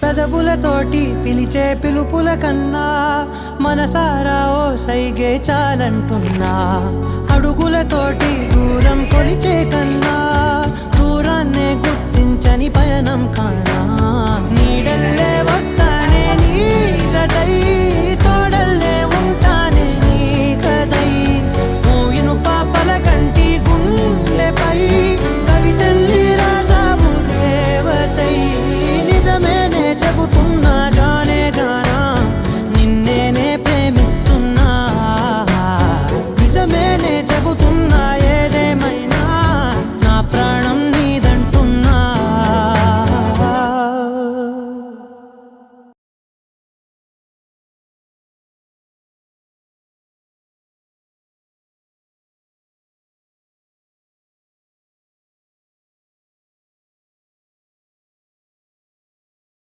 పెదవులతోటి పిలిచే పిలుపుల కన్నా మనసారా ఓ సైగే చాలంటున్నా. అడుగులతోటి దూరం కొలిచే కన్నా దూరాన్నే గుర్తించని పయనం కానా.